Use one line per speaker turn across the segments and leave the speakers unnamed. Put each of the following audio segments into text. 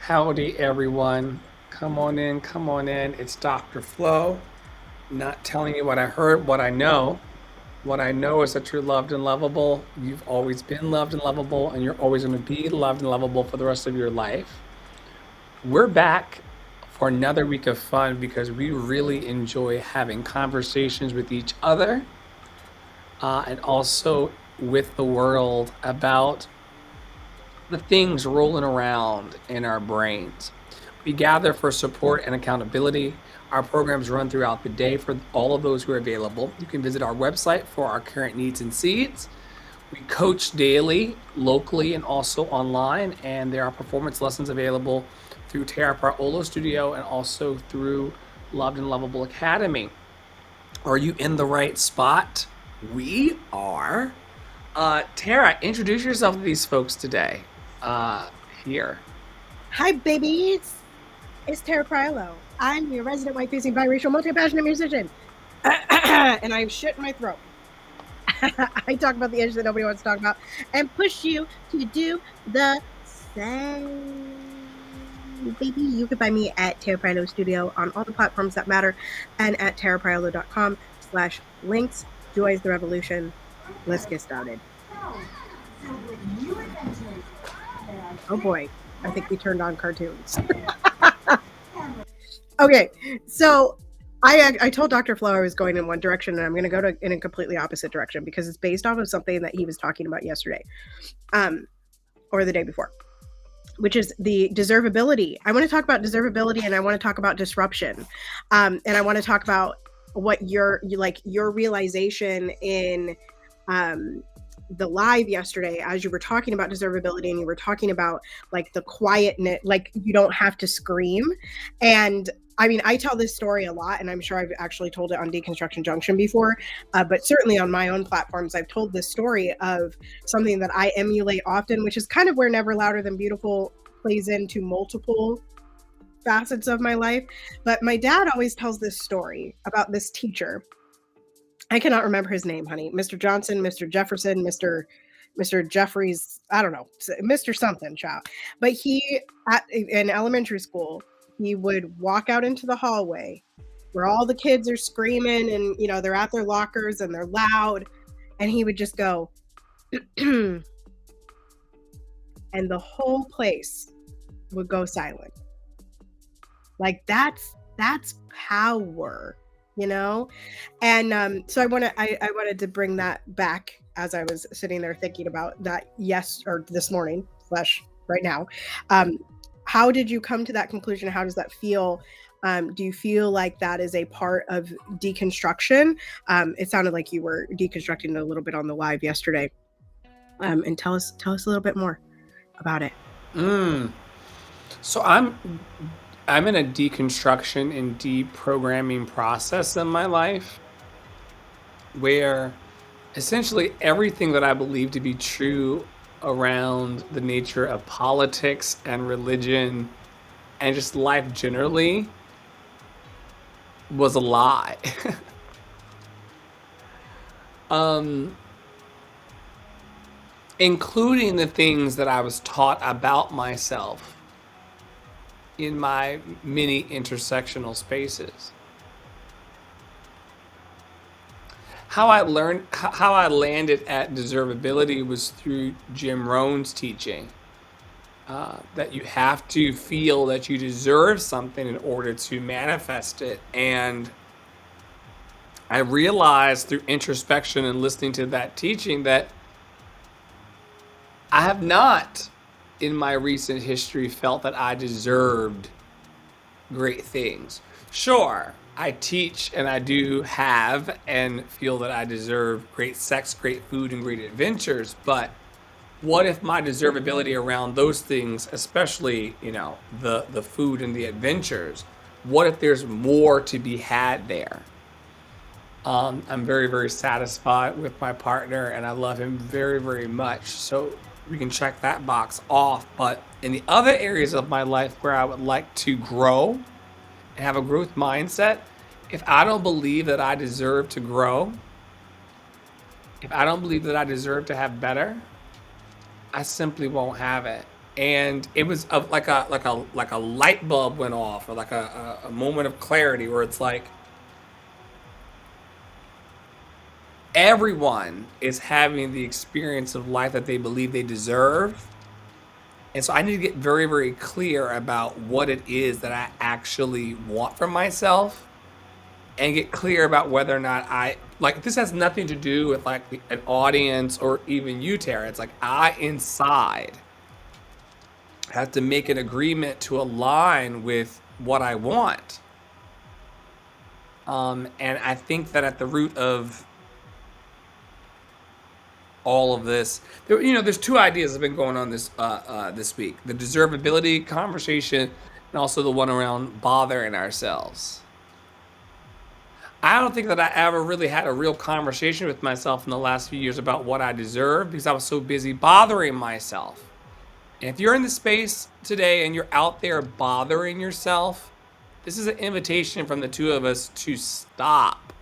Howdy, everyone. Come on in, come on in. It's Dr. Flo. Not telling you what I heard, what I know. What I know is that you're loved and lovable. You've always been loved and lovable, and you're always going to be loved and lovable for the rest of your life. We're back for another week of fun because we really enjoy having conversations with each other and also with the world about the things rolling around in our brains. We gather for support and accountability. Our programs run throughout the day for all of those who are available. You can visit our website for our current needs and seeds. We coach daily, locally, and also online, and there are performance lessons available through Tara Parolo Studio and also through Loved and Lovable Academy. Are you in the right spot? We are. Tara, introduce yourself to these folks today. Here.
Hi, babies. It's Tara Prilo. I'm your resident white-facing biracial multi-passionate musician. And I have shit in my throat. I talk about the issues that nobody wants to talk about and push you to do the same. Baby, you can find me at Tara Prilo Studio on all the platforms that matter and at taraprilo.com/links. Joy is the revolution. Let's get started. Oh boy, I think we turned on cartoons. Okay, so I told Dr. Flo I was going in one direction, and I'm going to go in a completely opposite direction because it's based off of something that he was talking about yesterday, or the day before, which is the deservability. I want to talk about deservability, and I want to talk about disruption, and I want to talk about what your realization in the live yesterday as you were talking about deservability, and you were talking about like the quietness, like you don't have to scream. And I mean, I tell this story a lot, and I'm sure I've actually told it on Deconstruction Junction before, but certainly on my own platforms, I've told this story of something that I emulate often, which is kind of where Never Louder Than Beautiful plays into multiple facets of my life. But my dad always tells this story about this teacher. I cannot remember his name, honey. Mr. Johnson, Mr. Jefferson, Mr. Jeffries, I don't know, Mr. something, child. But in elementary school, he would walk out into the hallway where all the kids are screaming and, they're at their lockers and they're loud. And he would just go, and the whole place would go silent. Like that's power. And so I wanted to bring that back as I was sitting there thinking about that this morning / right now. How did you come to that conclusion? How does that feel? Do you feel like that is a part of deconstruction? It sounded like you were deconstructing a little bit on the live yesterday. And tell us a little bit more about it.
So I'm in a deconstruction and deprogramming process in my life where essentially everything that I believe to be true around the nature of politics and religion and just life generally was a lie. Including the things that I was taught about myself in my many intersectional spaces. How I landed at deservability was through Jim Rohn's teaching, that you have to feel that you deserve something in order to manifest it. And I realized through introspection and listening to that teaching that I have not in my recent history felt that I deserved great things. Sure, I teach and I do have and feel that I deserve great sex, great food, and great adventures, but what if my deservability around those things, especially, the food and the adventures, what if there's more to be had there? I'm very, very satisfied with my partner and I love him very, very much. So we can check that box off. But in the other areas of my life where I would like to grow and have a growth mindset, if I don't believe that I deserve to grow, if I don't believe that I deserve to have better, I simply won't have it. And it was like a light bulb went off, or like a moment of clarity where it's like everyone is having the experience of life that they believe they deserve. And so I need to get very, very clear about what it is that I actually want from myself, and get clear about whether or not I like this has nothing to do with like an audience or even you, Tara. It's like I inside have to make an agreement to align with what I want. And I think that at the root of all of this, there's two ideas that have been going on this week: the deservability conversation, and also the one around bothering ourselves. I don't think that I ever really had a real conversation with myself in the last few years about what I deserve, because I was so busy bothering myself. And if you're in the space today and you're out there bothering yourself, this is an invitation from the two of us to stop.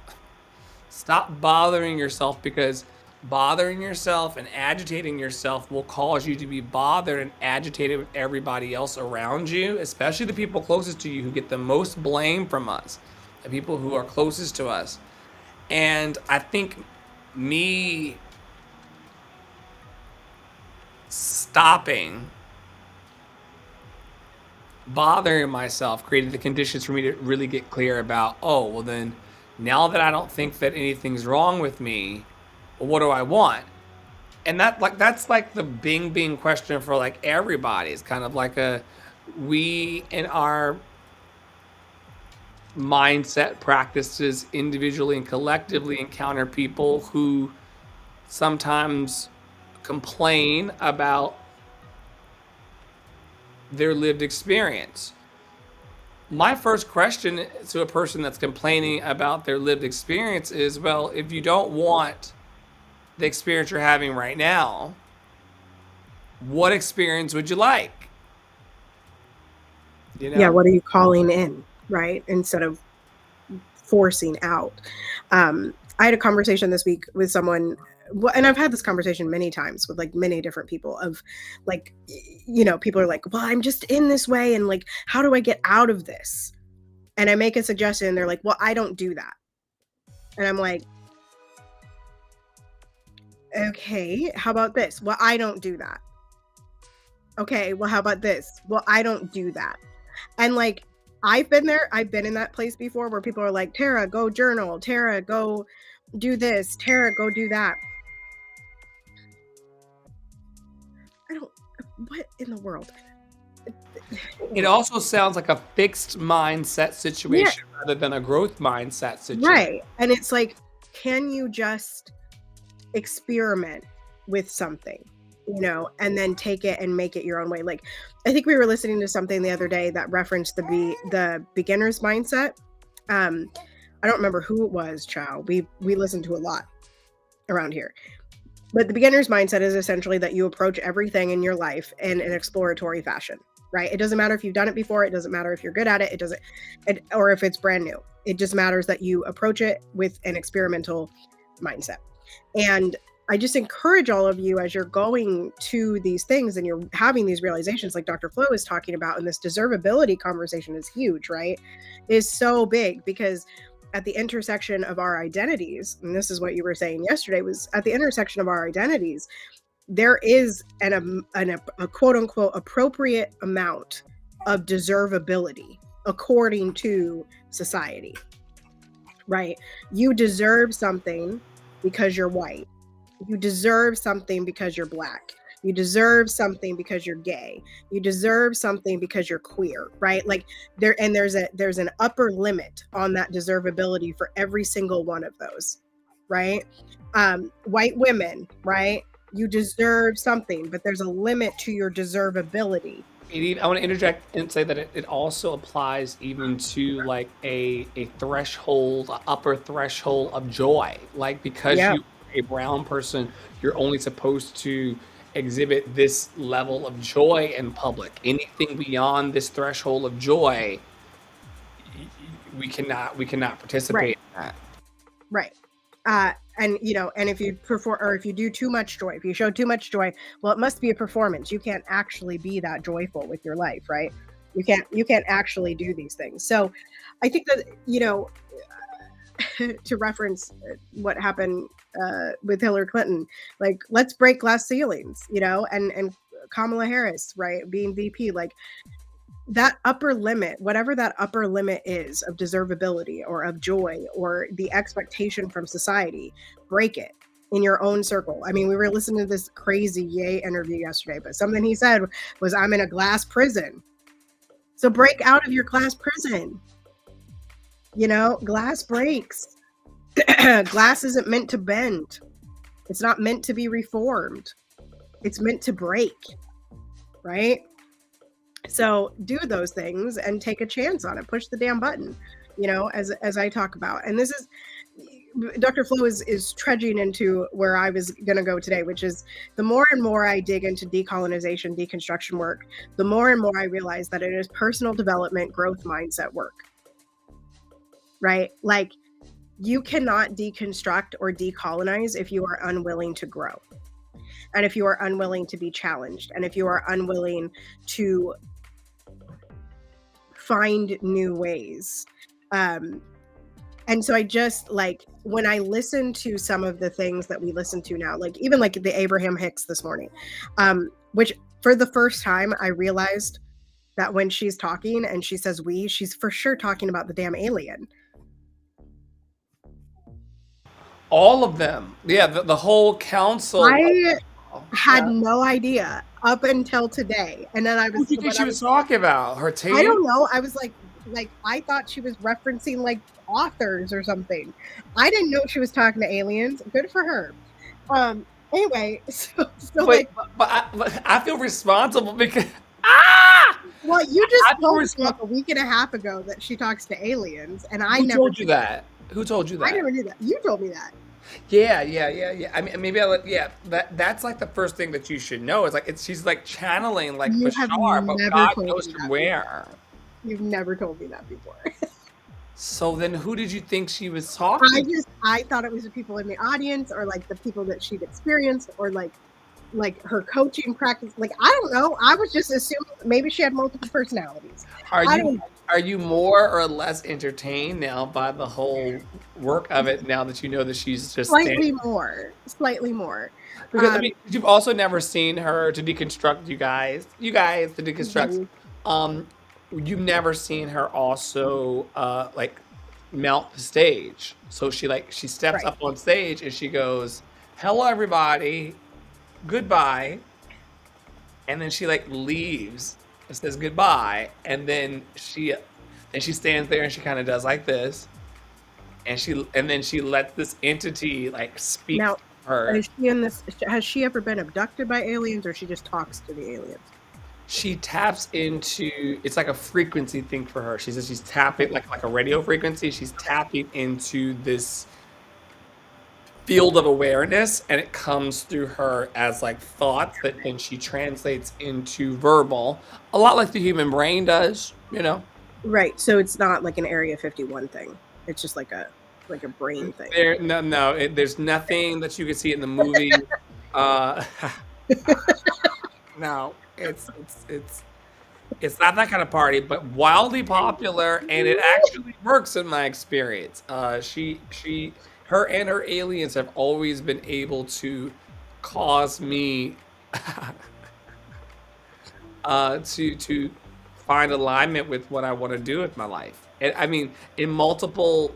Stop bothering yourself, because bothering yourself and agitating yourself will cause you to be bothered and agitated with everybody else around you, especially the people closest to you who get the most blame from us, the people who are closest to us. And I think me stopping bothering myself created the conditions for me to really get clear about, oh, well then, now that I don't think that anything's wrong with me, well, what do I want? And that's like the bing question for like everybody. It's kind of like we in our mindset practices individually and collectively encounter people who sometimes complain about their lived experience. My first question to a person that's complaining about their lived experience is, well, if you don't want the experience you're having right now, what experience would you like?
Yeah, what are you calling in, right? Instead of forcing out. I had a conversation this week with someone, and I've had this conversation many times with like many different people of like, people are like, well, I'm just in this way, and like, how do I get out of this? And I make a suggestion, and they're like, well, I don't do that. And I'm like, okay, how about this? Well, I don't do that. Okay, well, how about this? Well, I don't do that. And like, I've been there. I've been in that place before where people are like, Tara, go journal. Tara, go do this. Tara, go do that. What in the world?
It also sounds like a fixed mindset situation rather than a growth mindset situation.
Right. And it's like, can you just experiment with something, and then take it and make it your own way? Like, I think we were listening to something the other day that referenced the beginner's mindset. I don't remember who it was, Chow. We listen to a lot around here. But the beginner's mindset is essentially that you approach everything in your life in an exploratory fashion, right? It doesn't matter if you've done it before. It doesn't matter if you're good at it. Or if it's brand new. It just matters that you approach it with an experimental mindset. And I just encourage all of you, as you're going to these things and you're having these realizations like Dr. Flo is talking about, and this deservability conversation is huge, right? Is so big, because at the intersection of our identities, and this is what you were saying yesterday, was at the intersection of our identities, there is a quote unquote appropriate amount of deservability according to society, right? You deserve something because you're white. You deserve something because you're black. You deserve something because you're gay. You deserve something because you're queer, right? Like there's an upper limit on that deservability for every single one of those, right? White women, right? You deserve something, but there's a limit to your deservability.
I want to interject and say that it also applies even to like a threshold, upper threshold of joy. Like, because you're a brown person, you're only supposed to exhibit this level of joy in public. Anything beyond this threshold of joy, we cannot participate in that.
Right. And and if you perform, or if you do too much joy, if you show too much joy, well, it must be a performance. You can't actually be that joyful with your life, right? You can't actually do these things. So I think that, to reference what happened with Hillary Clinton, like, let's break glass ceilings, and Kamala Harris, right, being VP, like, that upper limit, whatever that upper limit is of deservability or of joy or the expectation from society, break it in your own circle. I mean, we were listening to this crazy Ye interview yesterday, but something he said was, I'm in a glass prison. So break out of your glass prison. Glass breaks. Glass isn't meant to bend. It's not meant to be reformed. It's meant to break, right? So do those things and take a chance on it. Push the damn button, as I talk about. And this is, Dr. Flo is trudging into where I was going to go today, which is, the more and more I dig into decolonization, deconstruction work, the more and more I realize that it is personal development, growth mindset work, right? Like, you cannot deconstruct or decolonize if you are unwilling to grow. And if you are unwilling to be challenged, and if you are unwilling to find new ways. And so I just, like, when I listen to some of the things that we listen to now, like even like the Abraham Hicks this morning, which for the first time I realized that when she's talking and she says we, she's for sure talking about the damn alien.
All of them. Yeah, the whole council.
I had no idea up until today. And then I was...
What do you think she was talking about? Her team?
I don't know. I was like, I thought she was referencing like authors or something. I didn't know she was talking to aliens. Good for her. Anyway, so
wait, like, but I feel responsible because...
Well, you just told me like a week and a half ago that she talks to aliens, and I never
told you that. Who told you that?
I never knew that. You told me that.
Yeah. I mean, maybe that's like the first thing that you should know. Is like she's like channeling like Bashar, but God knows from where.
You've never told me that before.
So then who did you think she was talking
to? I thought it was the people in the audience, or like the people that she'd experienced, or like her coaching practice. Like, I don't know. I was just assuming maybe she had multiple personalities.
Are you more or less entertained now by the whole work of it now that you know that she's just
slightly more?
Because I mean, you've also never seen her to deconstruct, you guys to deconstruct. Mm-hmm. You've never seen her also like mount the stage. So she steps up on stage and she goes, "Hello, everybody, goodbye," and then she like leaves. It says goodbye, and then she stands there and she kind of does like this, and then she lets this entity like speak
now,
to her.
Has she ever been abducted by aliens, or she just talks to the aliens?
She taps into, it's like a frequency thing for her. She says she's tapping like a radio frequency. She's tapping into this field of awareness, and it comes through her as like thoughts that then she translates into verbal, a lot like the human brain does,
Right. So it's not like an Area 51 thing. It's just like a brain thing.
There's nothing that you can see in the movie. No, it's not that kind of party, but wildly popular, and it actually works in my experience. Her and her aliens have always been able to cause me to find alignment with what I want to do with my life. And I mean, in multiple,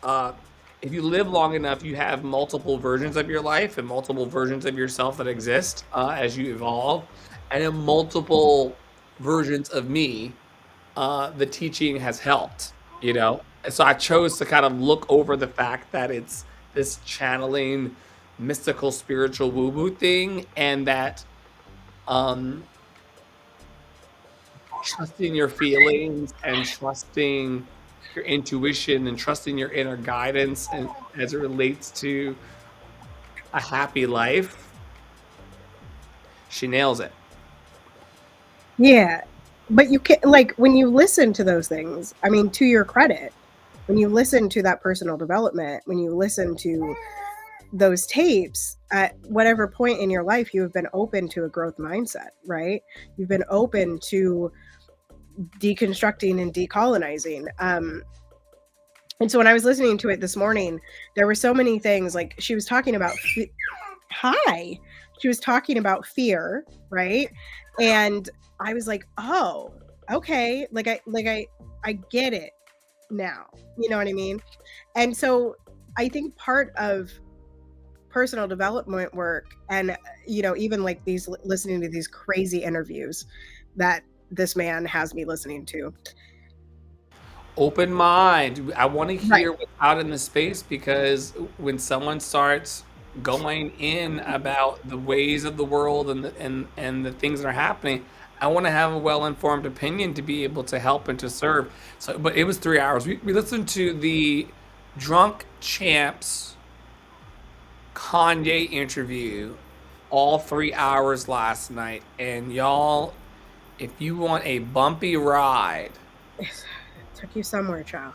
if you live long enough, you have multiple versions of your life and multiple versions of yourself that exist as you evolve. And in multiple versions of me, the teaching has helped, And so I chose to kind of look over the fact that it's this channeling, mystical, spiritual woo-woo thing, and that trusting your feelings and trusting your intuition and trusting your inner guidance and as it relates to a happy life, she nails it.
Yeah, but you can, like, when you listen to those things, I mean, to your credit, when you listen to that personal development, when you listen to those tapes, at whatever point in your life, you have been open to a growth mindset, right? You've been open to deconstructing and decolonizing. And so when I was listening to it this morning, there were so many things. Like, she was talking about she was talking about fear, right? And I was like, oh, okay, I get it now. You know what I mean? And so I think part of personal development work, and even like these, listening to these crazy interviews that this man has me listening to.
Open mind. I want to
Right.
hear what's out in the space, because when someone starts going in about the ways of the world and the things that are happening, I want to have a well-informed opinion to be able to help and to serve. So, but it was 3 hours. We listened to the Drunk Champs Kanye interview all 3 hours last night. And y'all, if you want a bumpy ride,
Took you somewhere, child.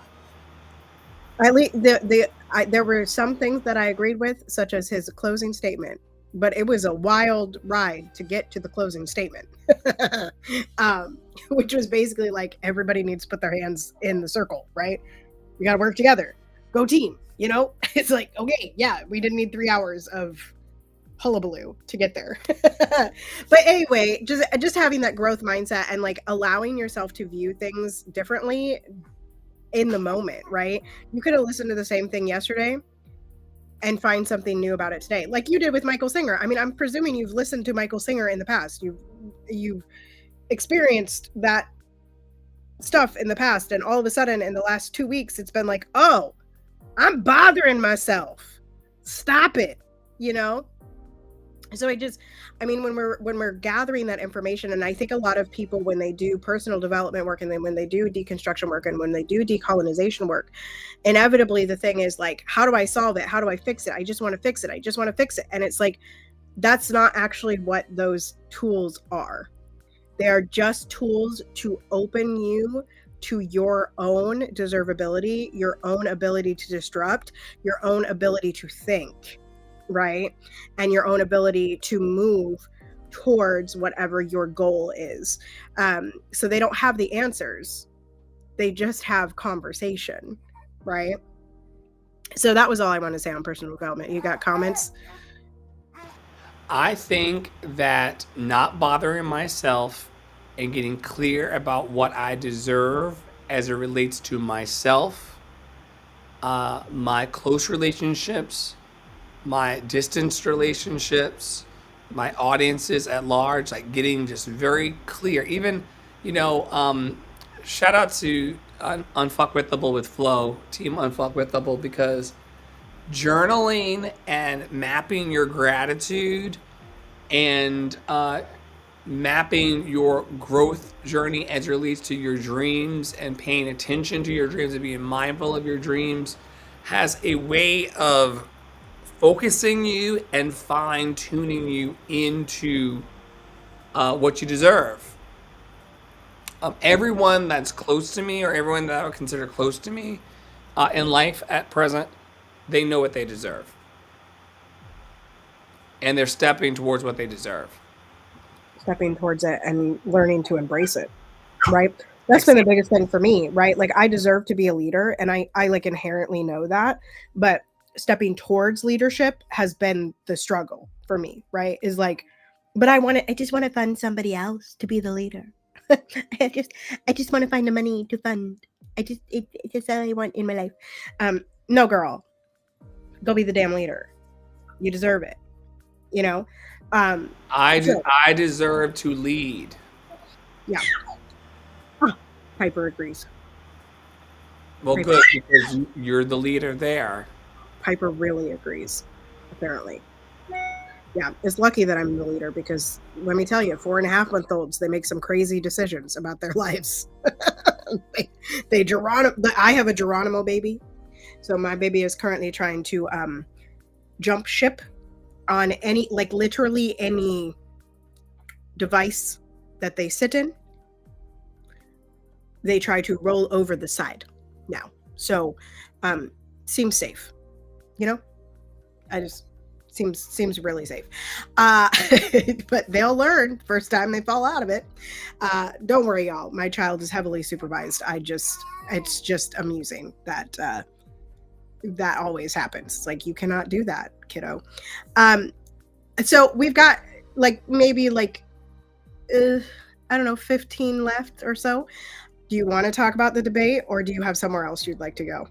At least there were some things that I agreed with, such as his closing statement, but it was a wild ride to get to the closing statement, which was basically like, everybody needs to put their hands in the circle, right? We got to work together. Go team. It's like, okay, yeah, we didn't need 3 hours of hullabaloo to get there. But anyway, just having that growth mindset and like allowing yourself to view things differently in the moment, right? You could have listened to the same thing yesterday and find something new about it today, like you did with Michael Singer. I mean, I'm presuming you've listened to Michael Singer in the past. You've experienced that stuff in the past, and all of a sudden in the last 2 weeks it's been like, oh, I'm bothering myself. Stop it. So when we're gathering that information, and I think a lot of people, when they do personal development work, and then when they do deconstruction work, and when they do decolonization work, inevitably the thing is like, how do I solve it? How do I fix it? I just want to fix it. I just want to fix it. And it's like, that's not actually what those tools are. They are just tools to open you to your own deservability, your own ability to disrupt, your own ability to think, right? And your own ability to move towards whatever your goal is. So they don't have the answers. They just have conversation, right? So that was all I want to say on personal development. You got comments?
I think that not bothering myself and getting clear about what I deserve as it relates to myself, my close relationships, my distanced relationships, my audiences at large, like getting just very clear. Even, shout out to Unfuckwithable with Flow, Team Unfuckwithable, because journaling and mapping your gratitude and mapping your growth journey as it relates to your dreams and paying attention to your dreams and being mindful of your dreams has a way of focusing you and fine-tuning you into what you deserve. Everyone that's close to me, or everyone that I would consider close to me in life at present, they know what they deserve. And they're stepping towards what they deserve.
Stepping towards it and learning to embrace it, right? That's been the biggest thing for me, right? Like, I deserve to be a leader, and I like inherently know that, but stepping towards leadership has been the struggle for me, right? Is like, but I just want to fund somebody else to be the leader. I just want to find the money to fund. It's just all I want in my life. No, girl, go be the damn leader. You deserve it.
I deserve to lead.
Yeah. Piper agrees.
Well, good, because you're the leader there.
Piper really agrees, apparently. Yeah, it's lucky that I'm the leader, because let me tell you, 4.5-month-olds, they make some crazy decisions about their lives. I have a Geronimo baby. So my baby is currently trying to jump ship on literally any device that they sit in. They try to roll over the side now. So, seems safe, you know. I just seems really safe. Uh, but they'll learn first time they fall out of it. Don't worry, y'all. My child is heavily supervised. It's just amusing that that always happens. It's like, you cannot do that, kiddo. So we've got like maybe like I don't know, 15 left or so. Do you want to talk about the debate, or do you have somewhere else you'd like to go?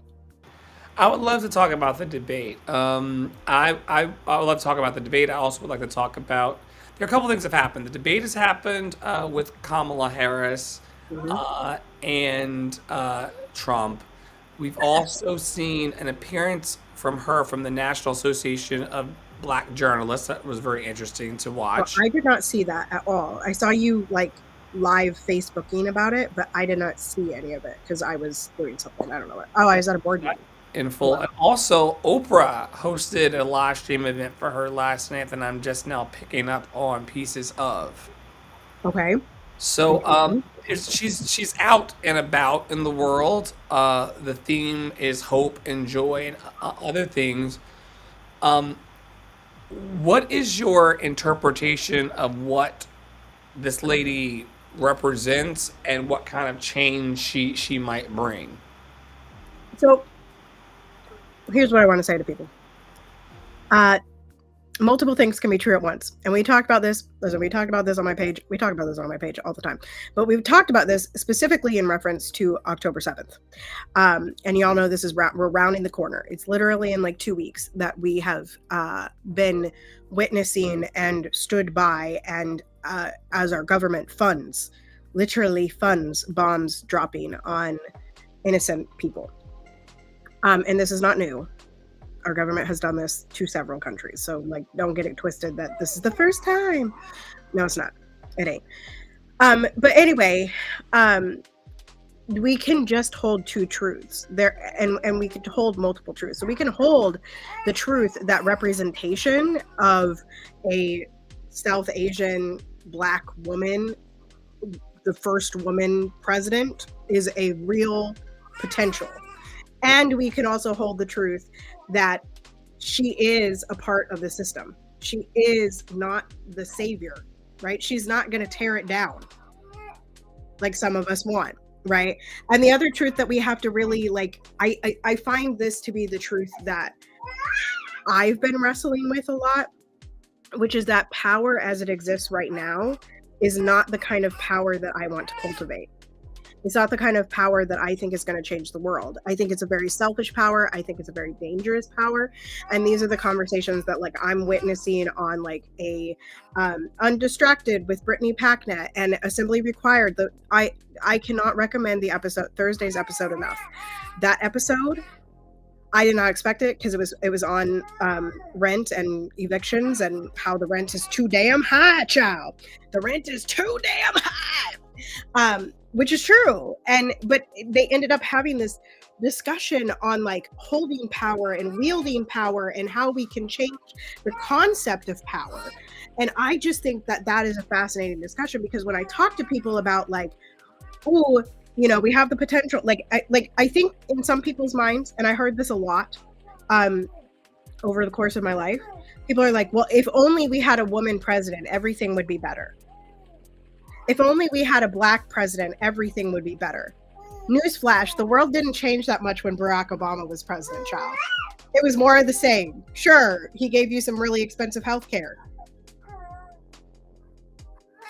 I would love to talk about the debate. I would love to talk about the debate. I also would like to talk about. There are a couple things that have happened. The debate has happened with Kamala Harris
Mhm.
and Trump. We've also seen an appearance from her from the National Association of Black Journalists. That was very interesting to
Well,
watch.
I did not see that at all. I saw you like live Facebooking about it, but I did not see any of it because I was doing something. I don't know what. Oh, I was at a board meeting.
In
Oh,
full.
wow.
And also, Oprah hosted a live stream event for her last night that I'm just now picking up on pieces of.
Okay.
So,
Interesting.
she's out and about in the world. The theme is hope and joy and other things. Um, what is your interpretation of what this lady represents and what kind of change she might bring?
So here's what I want to say to people. Multiple things can be true at once. And we talked about this. Listen, we talked about this on my page. We talk about this on my page all the time. But we've talked about this specifically in reference to October 7th. And y'all know this is, we're rounding the corner. It's literally in like 2 weeks that we have been witnessing and stood by, and as our government funds, literally funds bombs dropping on innocent people. And this is not new. Our government has done this to several countries. So, like, don't get it twisted that this is the first time. No, it's not. It ain't. But anyway, we can just hold two truths there, and we can hold multiple truths. So we can hold the truth that representation of a South Asian Black woman, the first woman president, is a real potential. And we can also hold the truth that she is a part of the system. She is not the savior, right? She's not going to tear it down like some of us want, right? And the other truth that we have to really like, I find this to be the truth that I've been wrestling with a lot, which is that power as it exists right now is not the kind of power that I want to cultivate. It's not the kind of power that I think is going to change the world. I think it's a very selfish power. I think it's a very dangerous power. And these are the conversations that like I'm witnessing on like a Undistracted with Brittany Packnett and Assembly Required. I cannot recommend the episode, Thursday's episode, enough. That episode, I did not expect it because it was on rent and evictions and how the rent is too damn high, child. The rent is too damn high. Which is true. But they ended up having this discussion on like holding power and wielding power and how we can change the concept of power. And I just think that that is a fascinating discussion, because when I talk to people about like, oh, you know, we have the potential, I think in some people's minds, and I heard this a lot over the course of my life, people are like, well, if only we had a woman president, everything would be better. If only we had a Black president, everything would be better. Newsflash, the world didn't change that much when Barack Obama was president, child. It was more of the same. Sure, he gave you some really expensive health care.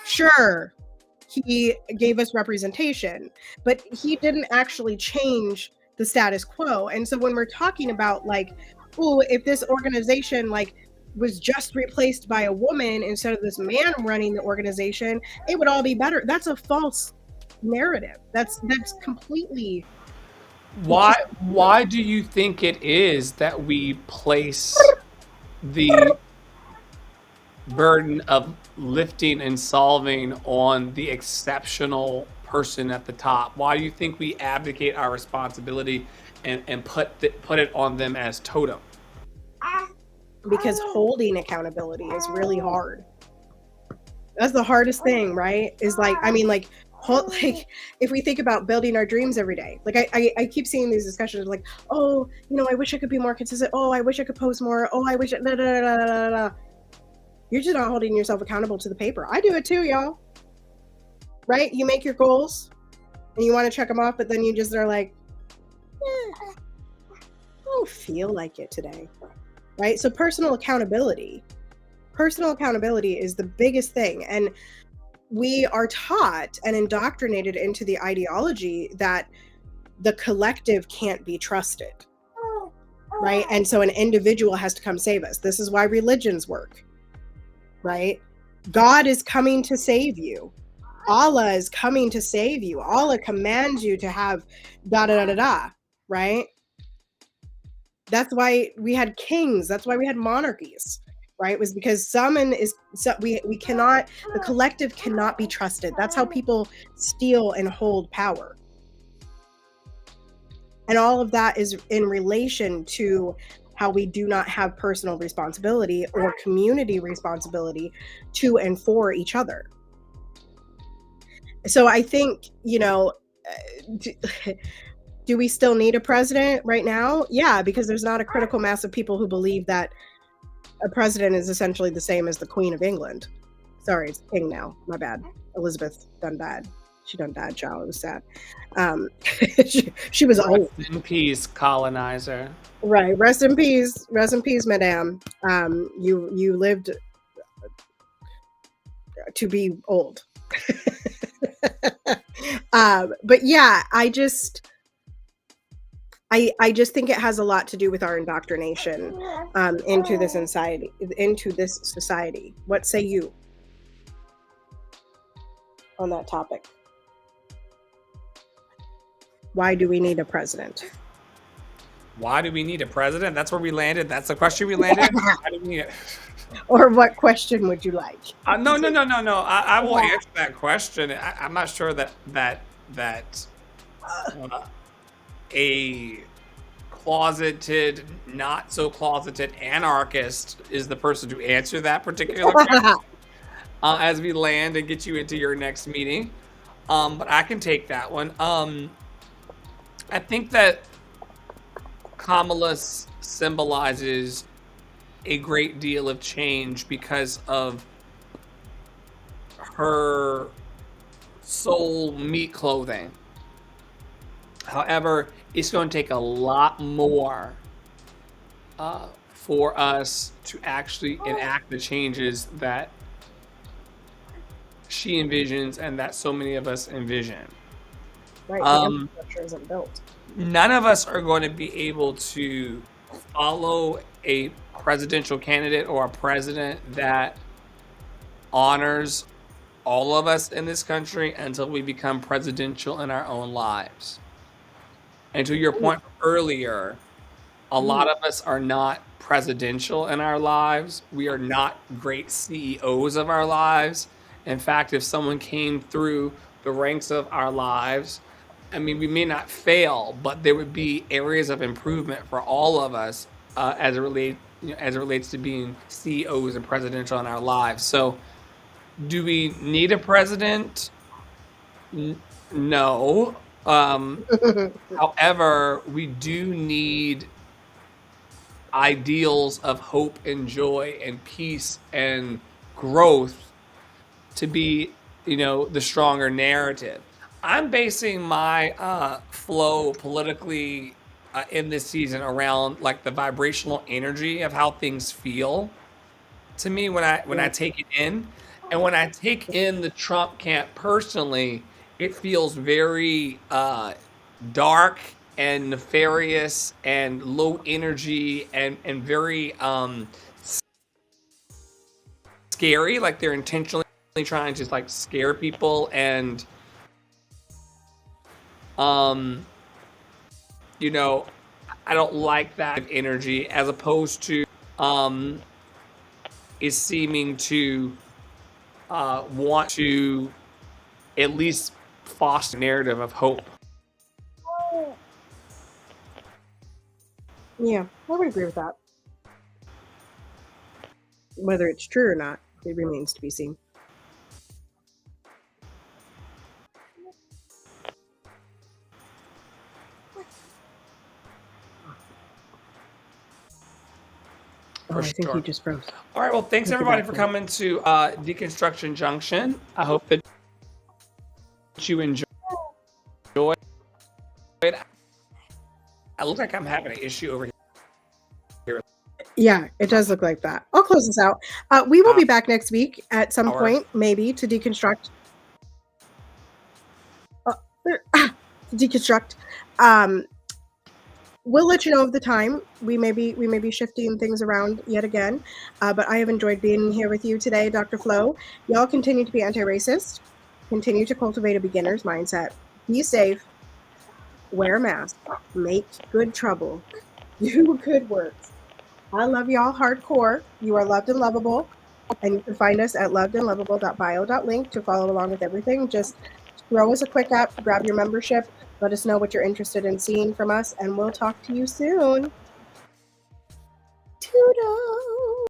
Sure, he gave us representation, but he didn't actually change the status quo. And so when we're talking about like, oh, if this organization like was just replaced by a woman instead of this man running the organization, it would all be better. That's a false narrative. That's completely.
Why do you think it is that we place the burden of lifting and solving on the exceptional person at the top? Why do you think we abdicate our responsibility and put it on them as totem?
Because holding accountability is really hard. That's the hardest thing, right? Is like, I mean, like like if we think about building our dreams every day, like I keep seeing these discussions like, oh, I wish I could be more consistent. Oh, I wish I could post more. Oh, I wish da, da, da, da, da, da. You're just not holding yourself accountable to the paper. I do it too, y'all. Right? You make your goals and you want to check them off, but then you just are like, I don't feel like it today. Right? So personal accountability is the biggest thing. And we are taught and indoctrinated into the ideology that the collective can't be trusted, right? And so an individual has to come save us. This is why religions work, right? God is coming to save you. Allah is coming to save you. Allah commands you to have da da da da da, right? That's why we had kings. That's why we had monarchies, right? It was because we cannot, the collective cannot be trusted. That's how people steal and hold power. And all of that is in relation to how we do not have personal responsibility or community responsibility to and for each other. So I think, do we still need a president right now? Yeah, because there's not a critical mass of people who believe that a president is essentially the same as the Queen of England. Sorry, it's king now. My bad. Elizabeth done died. She done died, child. It was sad. She was old.
Rest in peace, colonizer.
Right. Rest in peace. Rest in peace, madame. You lived to be old. But yeah, I just think it has a lot to do with our indoctrination into this society. What say you on that topic? Why do we need a president?
Why do we need a president? That's where we landed. That's the question we landed. Why do we need it?
Or what question would you like?
No. I will answer that question. I'm not sure that a closeted, not so closeted anarchist is the person to answer that particular question as we land and get you into your next meeting. But I can take that one. I think that Kamala symbolizes a great deal of change because of her soul meat clothing. However, it's going to take a lot more for us to actually enact the changes that she envisions and that so many of us envision.
Right, the infrastructure isn't built.
None of us are going to be able to follow a presidential candidate or a president that honors all of us in this country until we become presidential in our own lives. And to your point earlier, a lot of us are not presidential in our lives. We are not great CEOs of our lives. In fact, if someone came through the ranks of our lives, I mean, we may not fail, but there would be areas of improvement for all of us as it relates to being CEOs and presidential in our lives. So, do we need a president? No. However, we do need ideals of hope and joy and peace and growth to be, the stronger narrative. I'm basing my flow politically in this season around like the vibrational energy of how things feel to me when I take it in. And when I take in the Trump camp personally, it feels very dark and nefarious and low energy and very scary. Like they're intentionally trying to like scare people and I don't like that energy as opposed to is seeming to want to at least foster a narrative of hope.
Yeah, I would agree with that. Whether it's true or not, it remains to be seen.
for
I think
sure.
you just froze.
All right. Well, thanks
Take it
everybody
back
for
then.
coming to Deconstruction Junction. I hope that you enjoyed it. I look like I'm having an issue over here.
Yeah, it does look like that. I'll close this out. We will be back next week at some point, maybe, to deconstruct. Deconstruct. We'll let you know of the time. We may be shifting things around yet again, but I have enjoyed being here with you today, Dr. Flo. Y'all continue to be anti-racist. Continue to cultivate a beginner's mindset. Be safe. Wear a mask. Make good trouble. Do good works. I love y'all hardcore. You are loved and lovable. And you can find us at lovedandlovable.bio.link to follow along with everything. Just throw us a quick app, grab your membership, let us know what you're interested in seeing from us, and we'll talk to you soon. Toodles.